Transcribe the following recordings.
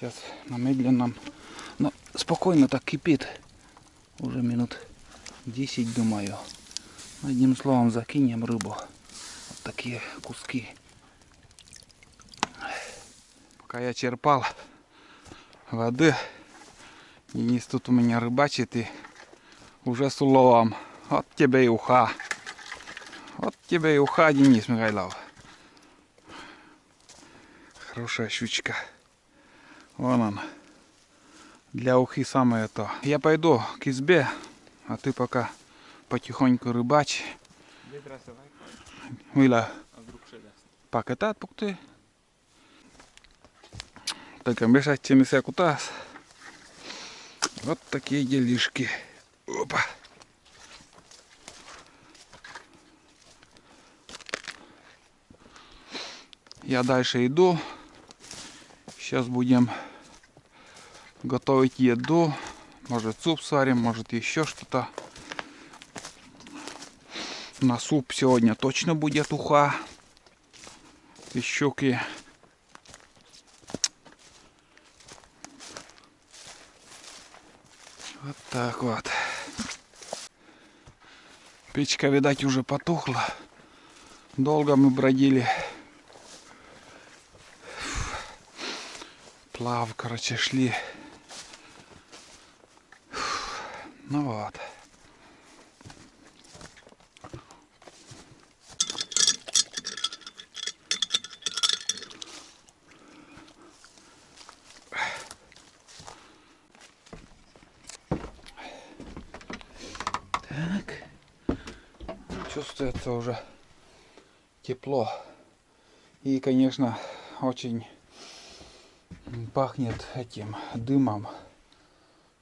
Сейчас на медленном, но спокойно так кипит. Уже минут 10, думаю. Одним словом, закинем рыбу. Вот такие куски. Пока я черпал воды, Денис тут у меня рыбачит и уже с уловом. Вот тебе и уха. Вот тебе и уха, Денис Михайлов. Хорошая щучка. Вон он. Для ухи самое то. Я пойду к избе, а ты пока потихоньку рыбачь. Millä paketat puhuttiin. Только мешайте всяку таз. Вот такие делишки. Опа. Я дальше иду. Сейчас будем готовить еду. Может суп сварим, может еще что-то. На суп сегодня точно будет уха и щуки. Вот так вот. Печка, видать, уже потухла. Долго мы бродили. Плав, короче, шли. Ну вот. Так. Чувствуется уже тепло. И, конечно, очень пахнет этим дымом,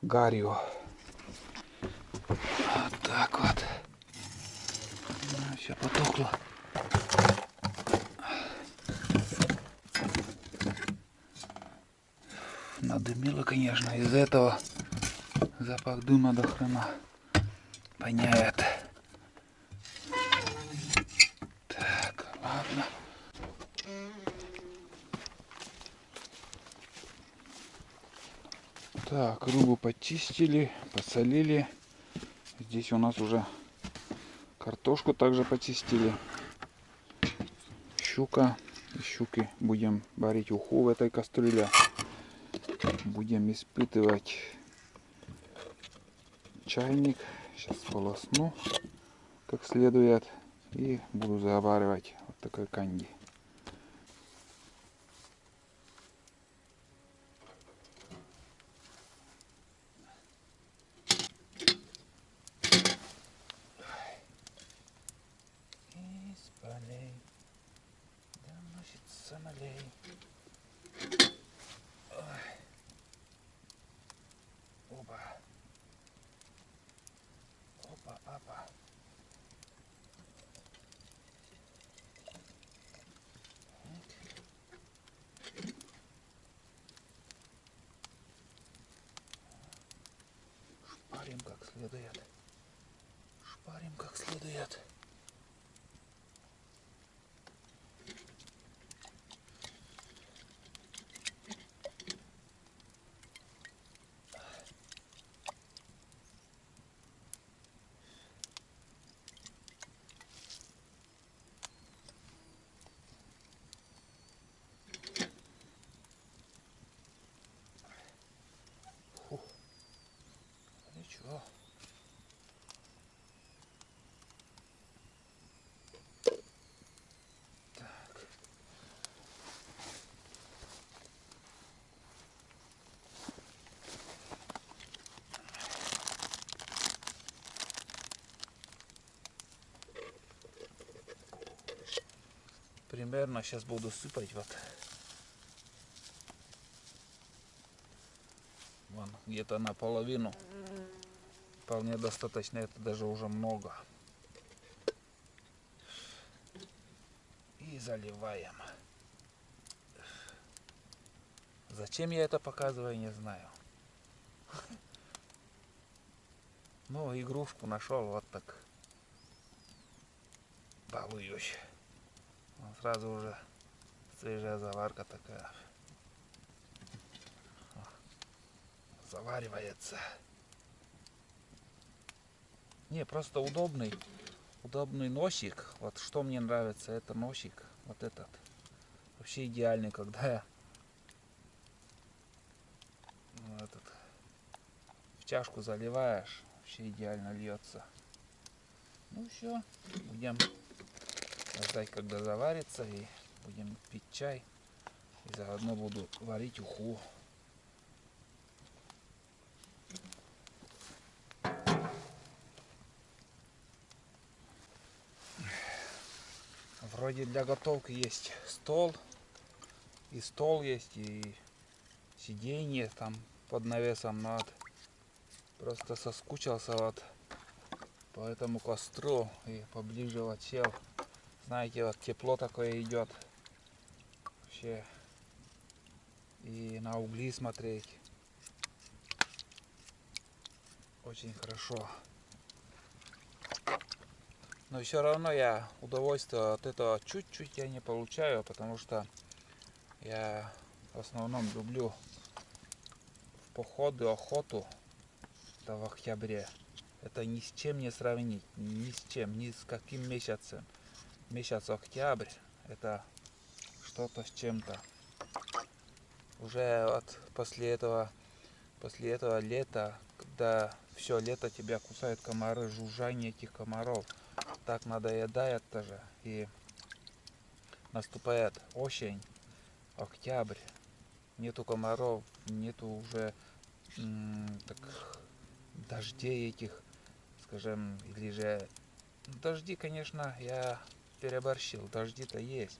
гарью. Вот так вот. Все потухло. Надымило, конечно, из-за этого запах дыма до хрена воняет. Так, ладно. Так, рыбу почистили, посолили. Здесь у нас уже картошку также почистили. Щука. Из щуки будем варить уху в этой кастрюле. Будем испытывать чайник. Сейчас полосну как следует. И буду заваривать вот такой канди. Опа. Опа, опа. Шпарим как следует. Шпарим как следует. Ничего. Так. Примерно сейчас буду сыпать вот. Вон, где-то наполовину. Вполне достаточно, это даже уже много. И заливаем. Зачем я это показываю, не знаю. Ну, игрушку нашел, вот так. Балуюсь. Сразу уже свежая заварка такая. заваривается. Не, просто удобный носик. Вот что мне нравится, это носик. Вот этот. Вообще идеальный, когда я этот, в чашку заливаешь. Вообще идеально льется. Ну все, будем ждать, когда заварится, и будем пить чай. И заодно буду варить уху. Вроде для готовки есть стол. И стол есть, и сиденье там под навесом. Но вот просто соскучился вот по этому костру и поближе вот сел. Знаете, вот тепло такое идет. Вообще. И на угли смотреть. Очень хорошо. Но все равно я удовольствие от этого чуть-чуть я не получаю, потому что я в основном люблю в походы, охоту. Это в октябре. Это ни с чем не сравнить, ни с чем, ни с каким месяцем. Месяц октябрь — это что-то с чем-то. Уже вот после этого лета, когда все лето тебя кусают комары, жужжание этих комаров так надоедает тоже. И наступает осень, октябрь, нету комаров, нету уже так, дождей этих, скажем, или же дожди, конечно, я переборщил, дожди-то есть,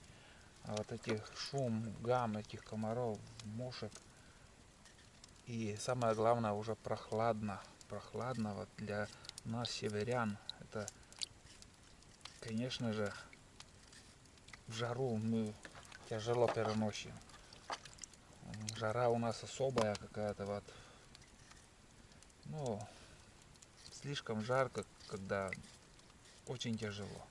а вот этих шум, гам этих комаров, мушек, и самое главное, уже прохладно вот для нас, северян, это, конечно же, в жару мы тяжело переносим. Жара у нас особая какая-то вот. Ну, слишком жарко, когда очень тяжело.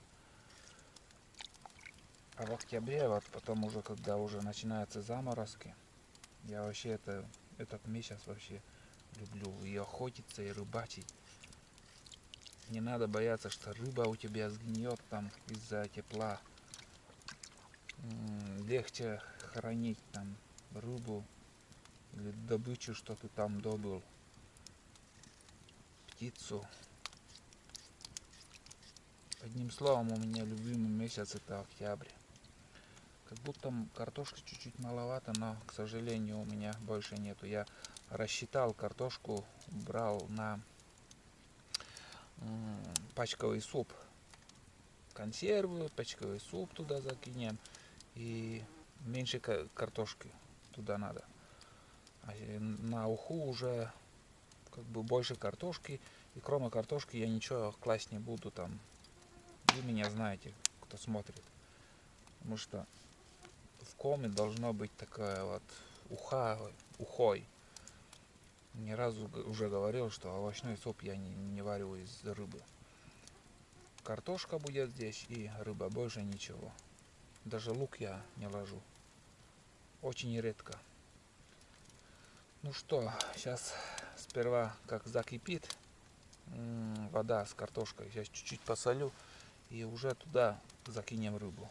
А в октябре, вот потом уже, когда уже начинаются заморозки, я вообще этот месяц вообще люблю и охотиться, и рыбачить. Не надо бояться, что рыба у тебя сгниет там из-за тепла. Легче хранить там рыбу или добычу, что ты там добыл, птицу. Одним словом, у меня любимый месяц — это октябрь. Как будто картошки чуть-чуть маловато, но, к сожалению, у меня больше нету. Я рассчитал картошку, брал на пачковый суп. Консервы, пачковый суп туда закинем. И меньше картошки туда надо. А на уху уже как бы больше картошки. И кроме картошки я ничего класть не буду там. Вы меня знаете, кто смотрит. Потому что в коме должно быть такая вот ухой. Не разу уже говорил, что овощной суп я не варю из рыбы. Картошка будет здесь и рыба, больше ничего. Даже лук я не ложу. Очень редко. Ну что, сейчас сперва как закипит вода с картошкой. Сейчас чуть-чуть посолю и уже туда закинем рыбу.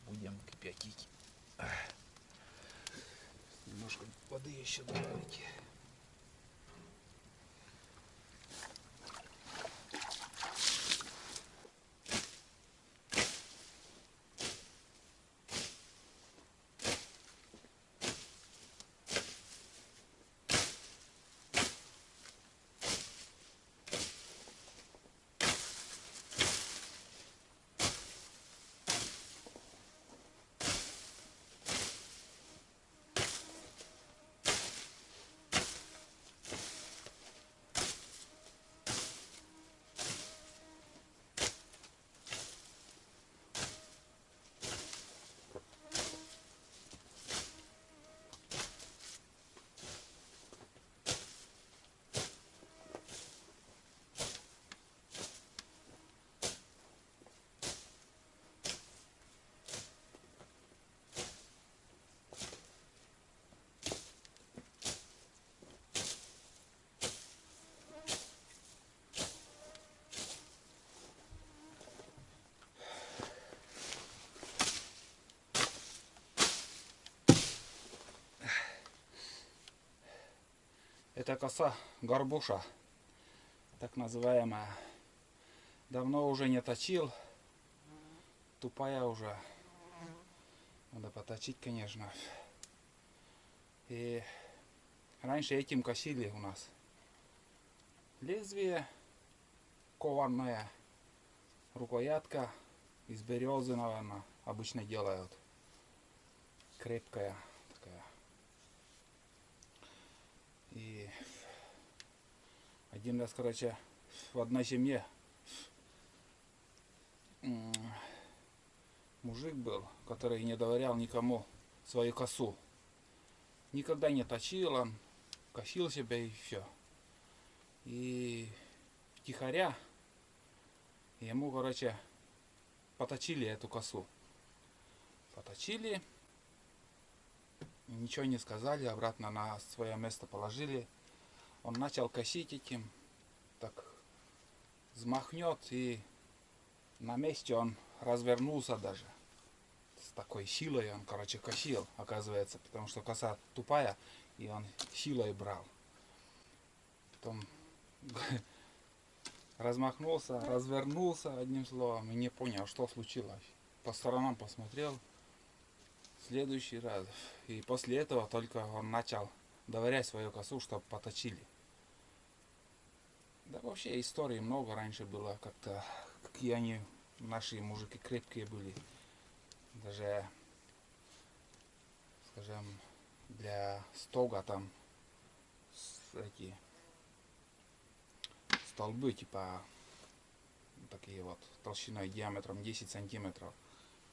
Будем кипятить. Немножко воды еще добавить. Это коса горбуша, так называемая. Давно уже не точил. Тупая уже. Надо поточить, конечно. И раньше этим косили у нас. Лезвие кованное, рукоятка из березы, наверное, обычно делают. Крепкая такая. И один раз, короче, в одной семье мужик был, который не доверял никому свою косу. Никогда не точил, он косил себя и все. И втихаря ему, короче, поточили эту косу. Поточили, ничего не сказали, обратно на свое место положили. Он начал косить этим, так взмахнет, и на месте он развернулся даже. С такой силой он, короче, косил, оказывается, потому что коса тупая, и он силой брал. Потом размахнулся, развернулся, одним словом, и не понял, что случилось. По сторонам посмотрел, следующий раз. И после этого только он начал доверять свою косу, чтобы поточили. Да вообще историй много раньше было, как-то, какие они, наши мужики крепкие были. Даже, скажем, для стога там эти столбы, типа, такие вот, толщиной, диаметром 10 сантиметров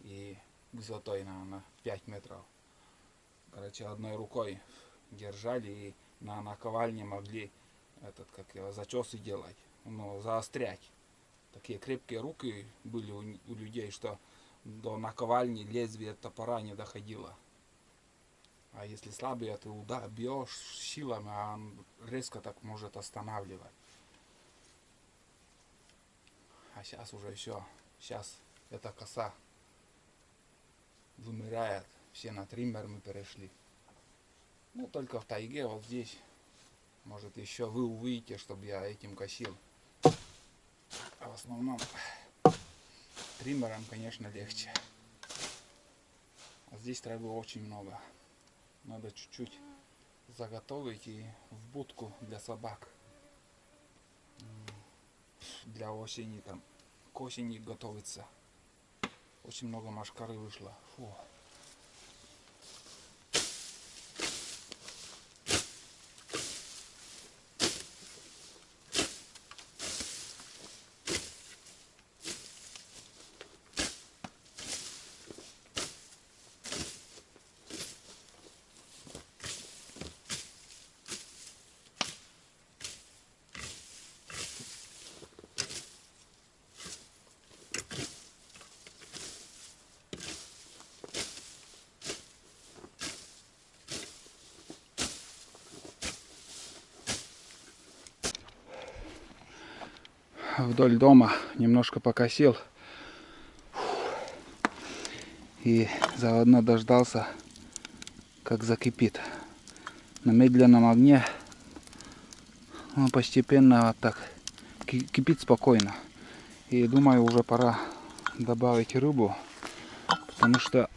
и высотой, наверное, 5 метров. Короче, одной рукой держали и на наковальне могли этот, как его, зачесы делать, ну, заострять. Такие крепкие руки были у людей, что до наковальни лезвие топора не доходило. А если слабый, ты удар бьешь силами, а он резко так может останавливать. А сейчас уже все. Сейчас эта коса вымирает. Все на триммер мы перешли. Ну, только в тайге, вот здесь. Может, еще вы увидите, чтобы я этим косил. А в основном триммером, конечно, легче. А здесь травы очень много. Надо чуть-чуть заготовить и в будку для собак. Для осени там, к осени готовится. Очень много машкары вышло. Фу. Вдоль дома немножко покосил и заодно дождался, как закипит. На медленном огне он постепенно вот так кипит спокойно. И думаю, уже пора добавить рыбу, потому что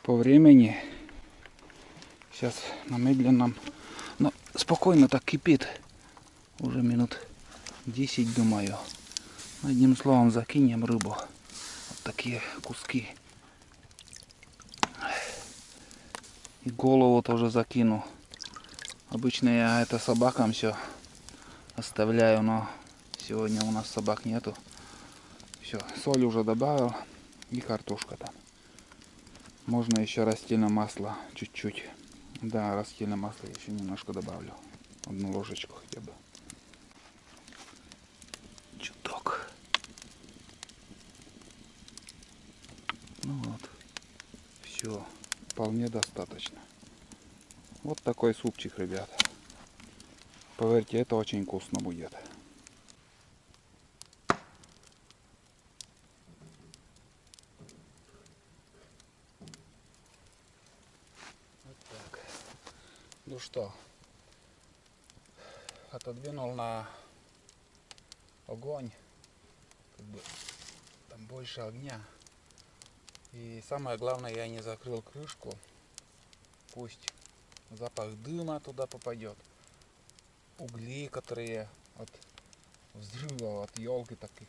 по времени сейчас на медленном, но спокойно так кипит. Уже минут 10, думаю. Одним словом, закинем рыбу. Вот такие куски. И голову тоже закину. Обычно я это собакам все оставляю, но сегодня у нас собак нету. Все, соль уже добавил и картошка там. Можно еще растительное масло чуть-чуть. Да, растительное масло еще немножко добавлю. Одну ложечку хотя бы. Чуток. Ну вот. Все. Вполне достаточно. Вот такой супчик, ребята. Поверьте, это очень вкусно будет. Вот так. Ну что, отодвинул на огонь, как бы там больше огня. И самое главное, я не закрыл крышку. Пусть запах дыма туда попадет. Угли, которые от взрыва, от елки таких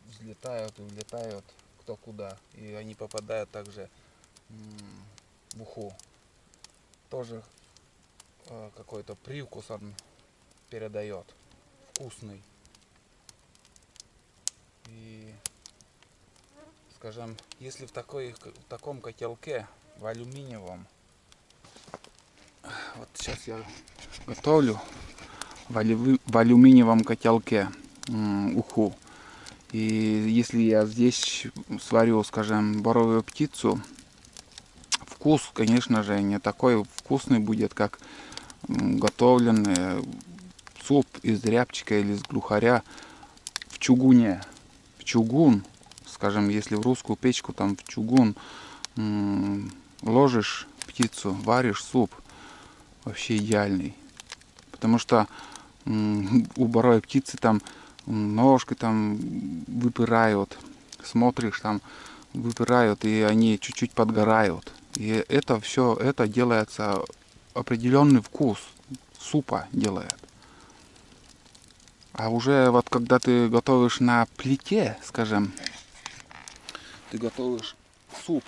взлетают и улетают кто куда. И они попадают также в уху. Тоже какой-то привкус он передает. Вкусный. И, скажем, если в таком котелке, в алюминиевом, вот сейчас я готовлю в алюминиевом котелке уху. И если я здесь сварю, скажем, боровую птицу, вкус, конечно же, не такой вкусный будет, как готовленный суп из рябчика или из глухаря в чугуне. В чугун, скажем, если в русскую печку, там в чугун ложишь птицу, варишь суп, вообще идеальный. Потому что у боровой птицы там ножки там выпирают, смотришь, там выпирают, и они чуть-чуть подгорают. И это все, это делается определенный вкус супа делает. А уже вот когда ты готовишь на плите, скажем, ты готовишь суп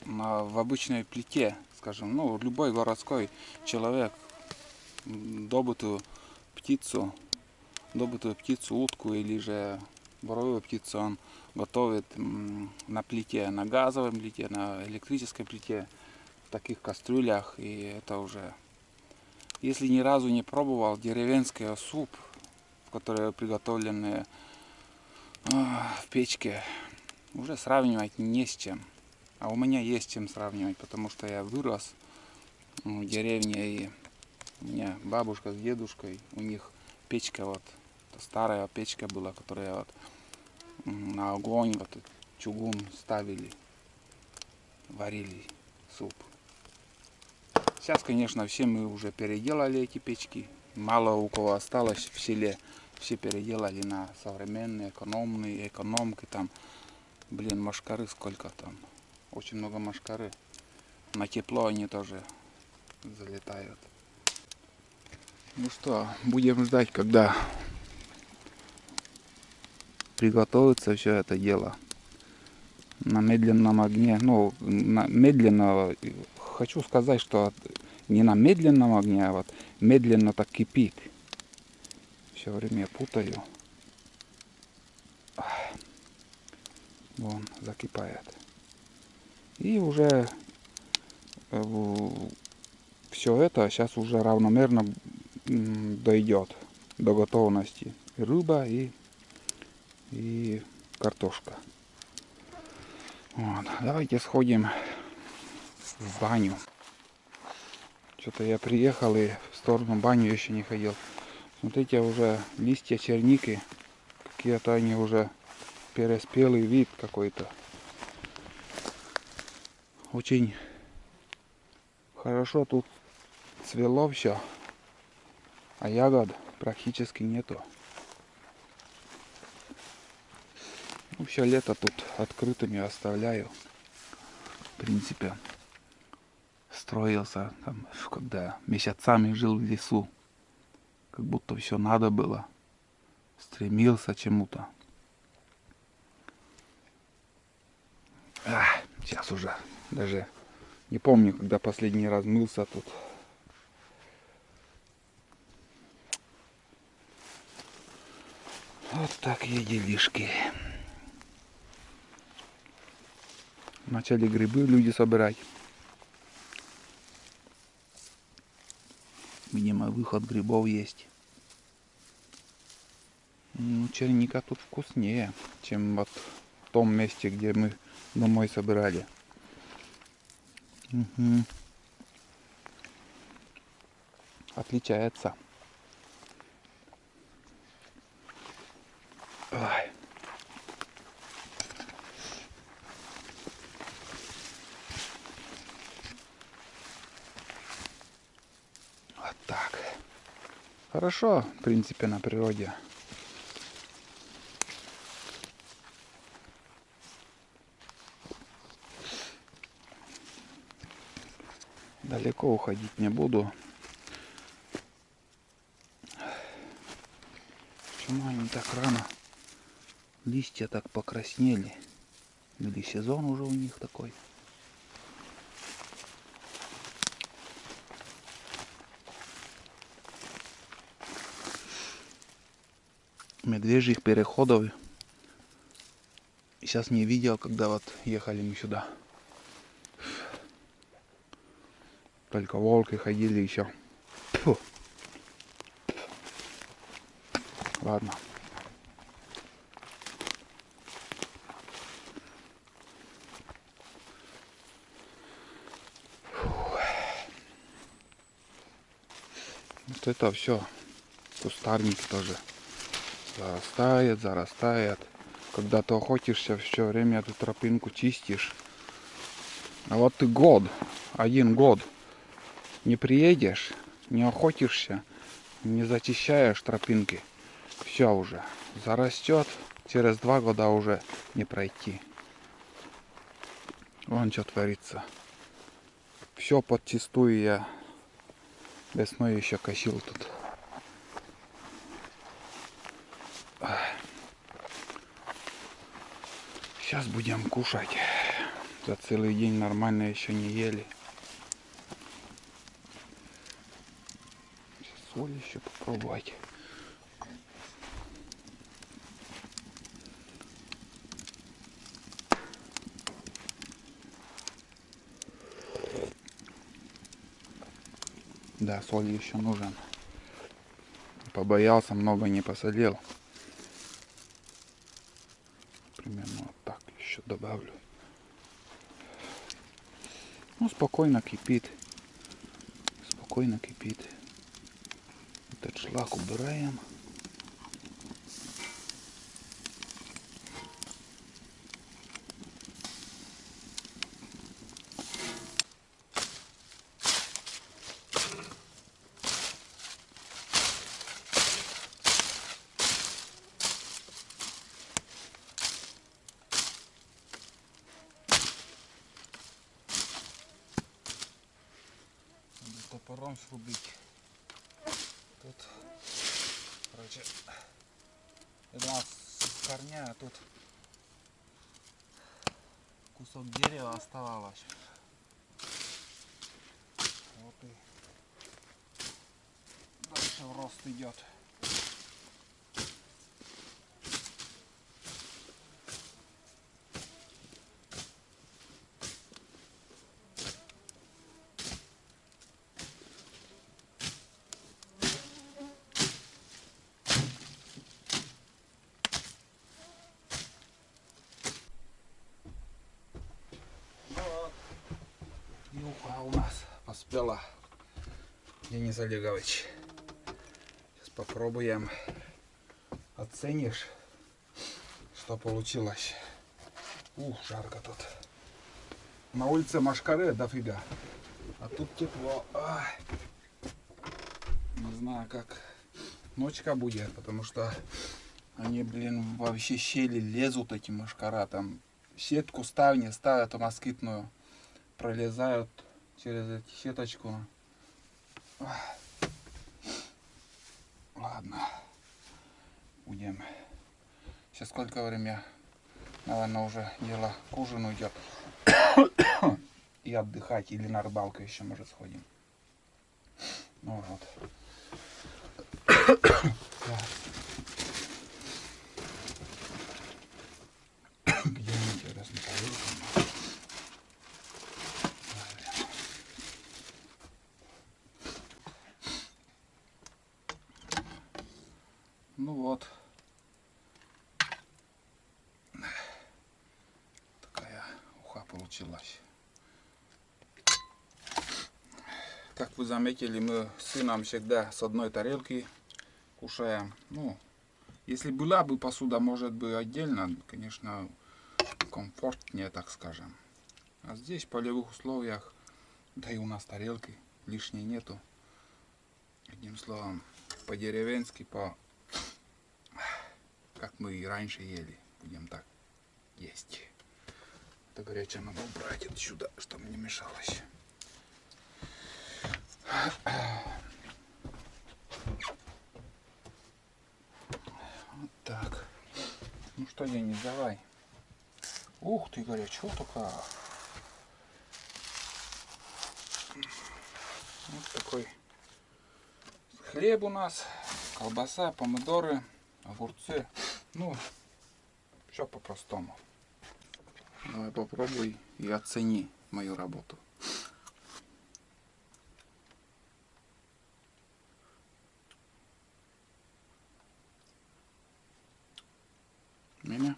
в обычной плите, скажем, ну, любой городской человек добытую птицу, утку или же боровую птицу он готовит на плите, на газовой плите, на электрической плите, в таких кастрюлях. И это уже, если ни разу не пробовал деревенский суп, которые приготовлены в печке, уже сравнивать не с чем. А у меня есть чем сравнивать, потому что я вырос в деревне, и у меня бабушка с дедушкой, у них печка вот, старая печка была, которая вот на огонь, вот чугун ставили, варили суп. Сейчас, конечно, все мы уже переделали эти печки. Мало у кого осталось в селе. Все переделали на современные, экономные, экономки там. Блин, мошкары сколько там. Очень много мошкары. На тепло они тоже залетают. Ну что, будем ждать, когда приготовится все это дело. На медленном огне. Ну, медленно, хочу сказать, что не на медленном огне, а вот медленно так кипит. Все время путаю. Вон, закипает. И уже все это сейчас уже равномерно дойдет до готовности. И рыба, и картошка. Вот. Давайте сходим в баню. Что-то я приехал и в сторону баню еще не ходил. Смотрите, уже листья черники. Какие-то они уже переспелый вид какой-то. Очень хорошо тут цвело все, а ягод практически нету. Ну, все лето тут открытыми оставляю. В принципе, строился там, когда месяцами жил в лесу. Как будто все надо было. Стремился чему-то. Сейчас уже даже не помню, когда последний раз мылся тут. Вот такие делишки. Начали грибы люди собирать. Видимо, выход грибов есть. Ну, черника тут вкуснее, чем вот в том месте, где мы домой собирали. Угу. Отличается. Ой. Хорошо, в принципе, на природе. Далеко уходить не буду. Почему они так рано? Листья так покраснели. Или сезон уже у них такой. Медвежьих переходов сейчас не видел, когда вот ехали мы сюда. Только волки ходили еще. Фу. Ладно. Вот это все. Кустарники тоже зарастает. Когда ты охотишься, все время эту тропинку чистишь. А вот ты один год не приедешь, не охотишься, не зачищаешь тропинки. Все уже зарастет, через 2 года уже не пройти. Вон что творится. Все подчистую я весной еще косил тут. Сейчас будем кушать. За целый день нормально еще не ели. Сейчас соль еще попробовать. Да, соль еще нужен. Побоялся, много не посолил. Примерно вот так еще добавлю. Ну, спокойно кипит. Спокойно кипит. Этот шлак убираем. Топором срубить. Тут, короче, это у нас с корня, а тут кусок дерева оставалось. Вот и дальше в рост идет. Юха у нас поспела. Денис Олегович. Сейчас попробуем. Оценишь, что получилось. Жарко тут. На улице машкары дофига. А тут тепло. Ай. Не знаю, как ночка будет, потому что они, блин, вообще щели лезут, эти машкара. Там сетку ставни ставят москитную. Пролезают через эту сеточку. Ладно. Будем. Сейчас сколько время? Наверное, уже дело к ужину идет. И отдыхать. Или на рыбалку еще, может, сходим. Ну вот. Где интересно поверху? Ну вот. Такая уха получилась. Как вы заметили, мы с сыном всегда с одной тарелки кушаем. Ну, если была бы посуда, может быть, отдельно, конечно, комфортнее, так скажем. А здесь в полевых условиях, да и у нас тарелки лишней нету. Одним словом, по-деревенски, как мы и раньше ели. Будем так есть. Это горячее надо убрать отсюда, чтобы не мешалось. Вот так. Ну что, Денис, давай. Ух ты, горячо такая. Вот такой хлеб у нас, колбаса, помидоры, огурцы. Ну, все по-простому. Давай попробуй и оцени мою работу. Меня?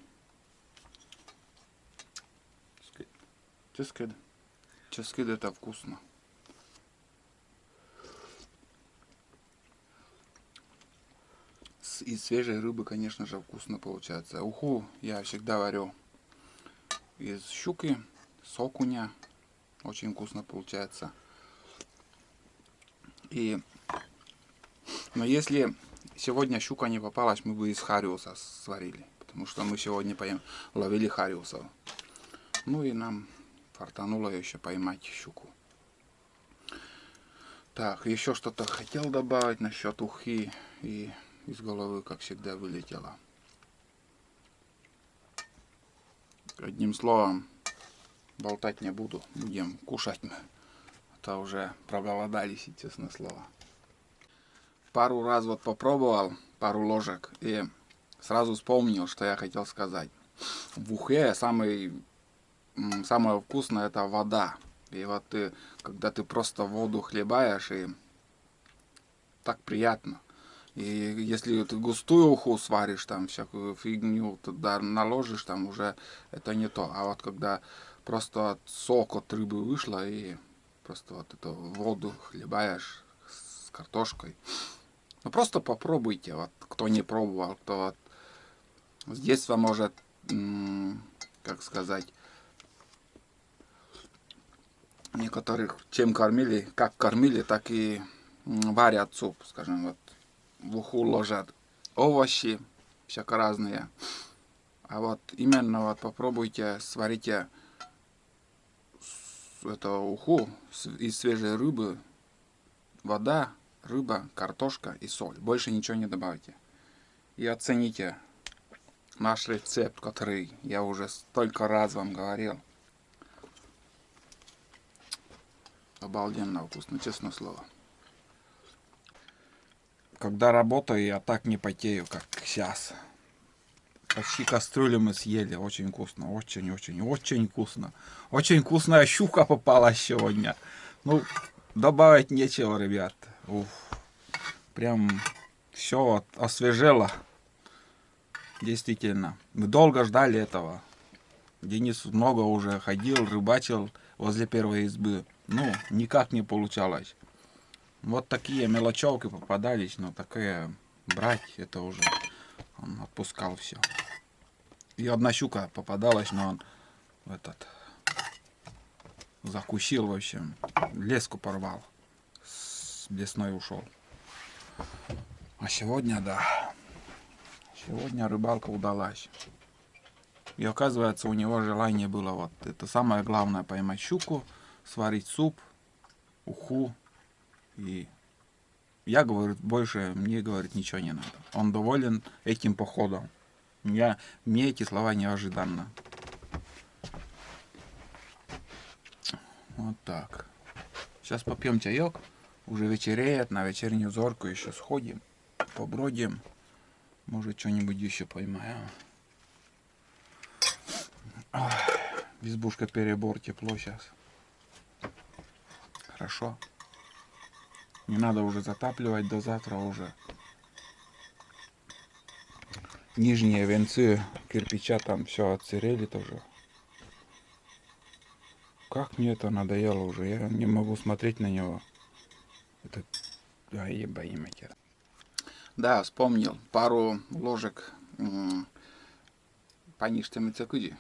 Just good. Это вкусно. Из свежей рыбы, конечно же, вкусно получается. Уху я всегда варю из щуки, с окуня. Очень вкусно получается. Но если сегодня щука не попалась, мы бы из хариуса сварили. Потому что мы сегодня ловили хариусов. Ну и нам фартануло еще поймать щуку. Так, еще что-то хотел добавить насчет ухи. И из головы, как всегда, вылетело. Одним словом, болтать не буду. Будем кушать мы. Это уже проголодались, честное слово. Пару раз вот попробовал, пару ложек, и сразу вспомнил, что я хотел сказать. В ухе самое вкусное это вода. И вот когда ты просто воду хлебаешь, и так приятно. И если ты густую уху сваришь, там всякую фигню туда наложишь, там уже это не то. А вот когда просто сок от рыбы вышло, и просто вот эту воду хлебаешь с картошкой. Ну просто попробуйте, вот кто не пробовал, кто вот с детства может, как сказать, некоторых чем кормили, как кормили, так и варят суп, скажем, вот в уху ложат овощи всяко разные. А вот именно вот попробуйте, сварите эту уху из свежей рыбы, вода, рыба, картошка и соль. Больше ничего не добавьте. И оцените наш рецепт, который я уже столько раз вам говорил. Обалденно вкусно, честное слово. Когда работаю, я так не потею, как сейчас. Почти кастрюлю мы съели. Очень вкусно. Очень вкусно. Очень вкусная щука попалась сегодня. Ну, добавить нечего, ребят. Уф. Прям все вот освежело. Действительно. Мы долго ждали этого. Денис много уже ходил, рыбачил возле первой избы. Ну, никак не получалось. Вот такие мелочевки попадались, но такое брать, это уже он отпускал все. И одна щука попадалась, но он закусил, в общем, леску порвал, с блесной ушел. А сегодня, да, сегодня рыбалка удалась. И оказывается, у него желание было вот, это самое главное, поймать щуку, сварить суп, уху. И я, говорю, больше мне, говорит, ничего не надо. Он доволен этим походом. Мне эти слова неожиданно. Вот так. Сейчас попьем чаек. Уже вечереет, на вечернюю зорку еще сходим. Побродим. Может, что-нибудь еще поймаем. Избушка перебор, тепло сейчас. Хорошо. Не надо уже затапливать до завтра уже. Нижние венцы кирпича там все отсырели тоже. Как мне это надоело уже. Я не могу смотреть на него. Это... Да, вспомнил. Пару ложек паниште мыцакуди.